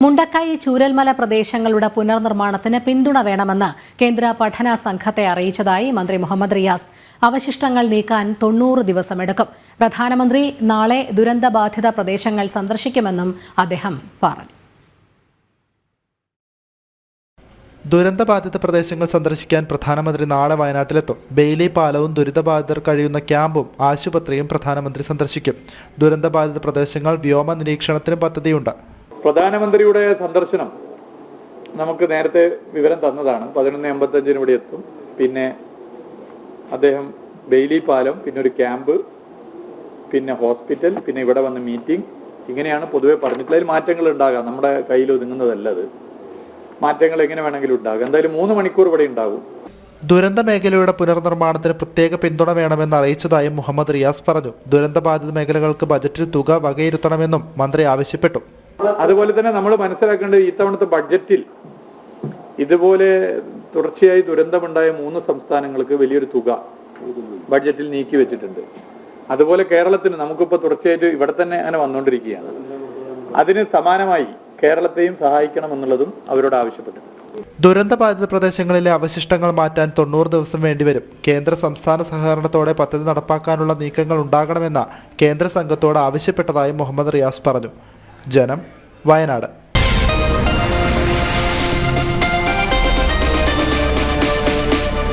മുണ്ടക്കൈ ചൂരൽമല പ്രദേശങ്ങളുടെ പുനർനിർമ്മാണത്തിന് പിന്തുണ വേണമെന്ന് കേന്ദ്ര പഠന സംഘത്തെ അറിയിച്ചതായി മന്ത്രി മുഹമ്മദ് റിയാസ്. അവശിഷ്ടങ്ങൾ നീക്കാൻ 90 ദിവസമെടുക്കും. പ്രധാനമന്ത്രി നാളെ ദുരന്തബാധിത പ്രദേശങ്ങൾ സന്ദർശിക്കുമെന്നും അദ്ദേഹം പറഞ്ഞു. ദുരന്തബാധിത പ്രദേശങ്ങൾ സന്ദർശിക്കാൻ പ്രധാനമന്ത്രി നാളെ വയനാട്ടിലെത്തും. ബെയിലി പാലവും ദുരിതബാധിതർ കഴിയുന്ന ക്യാമ്പും ആശുപത്രിയും പ്രധാനമന്ത്രി സന്ദർശിക്കും. ദുരന്തബാധിത പ്രദേശങ്ങൾ വ്യോമ നിരീക്ഷണത്തിനും പദ്ധതിയുണ്ട്. പ്രധാനമന്ത്രിയുടെ സന്ദർശനം നമുക്ക് നേരത്തെ വിവരം തന്നതാണ്. 11:55 ഇവിടെ എത്തും. പിന്നെ അദ്ദേഹം ബെയിലി പാലം, പിന്നെ ഒരു ക്യാമ്പ്, പിന്നെ ഹോസ്പിറ്റൽ, പിന്നെ ഇവിടെ വന്ന് മീറ്റിംഗ്, ഇങ്ങനെയാണ് പൊതുവെ പറഞ്ഞിട്ടുള്ളത്. അതിൽ മാറ്റങ്ങൾ ഉണ്ടാകാം, നമ്മുടെ കയ്യിൽ ഒതുങ്ങുന്നതല്ല അത്. മാറ്റങ്ങൾ എങ്ങനെ വേണമെങ്കിലും ഉണ്ടാകും. എന്തായാലും 3 മണിക്കൂർ ഇവിടെ ഉണ്ടാകും. ദുരന്ത മേഖലയുടെ പുനർനിർമ്മാണത്തിന് പ്രത്യേക പിന്തുണ വേണമെന്ന് അറിയിച്ചതായും മുഹമ്മദ് റിയാസ് പറഞ്ഞു. ദുരന്തബാധിത മേഖലകൾക്ക് ബജറ്റിൽ തുക വകയിരുത്തണമെന്നും മന്ത്രി ആവശ്യപ്പെട്ടു. അതുപോലെ തന്നെ നമ്മൾ മനസ്സിലാക്കേണ്ടത് ഇത്തവണത്തെ ബഡ്ജറ്റിൽ ഇതുപോലെ തുടർച്ചയായി ദുരന്തമുണ്ടായ 3 സംസ്ഥാനങ്ങൾക്ക് വലിയൊരു തുക ബഡ്ജറ്റിൽ നീക്കി വെച്ചിട്ടുണ്ട്. അതുപോലെ കേരളത്തിന് നമുക്കിപ്പോൾ തുടർച്ചയായിട്ട് ഇവിടെ തന്നെ അങ്ങനെ വന്നുകൊണ്ടിരിക്കുകയാണ്. അതിന് സമാനമായി കേരളത്തെയും സഹായിക്കണമെന്നുള്ളതും അവരോട് ആവശ്യപ്പെട്ടു. ദുരന്തബാധിത പ്രദേശങ്ങളിലെ അവശിഷ്ടങ്ങൾ മാറ്റാൻ 90 ദിവസം വേണ്ടിവരും. കേന്ദ്ര സംസ്ഥാന സഹകരണത്തോടെ പദ്ധതി നടപ്പാക്കാനുള്ള നീക്കങ്ങൾ ഉണ്ടാകണമെന്ന കേന്ദ്ര സംഘത്തോട് ആവശ്യപ്പെട്ടതായി മുഹമ്മദ് റിയാസ് പറഞ്ഞു. ജനം, വയനാട്.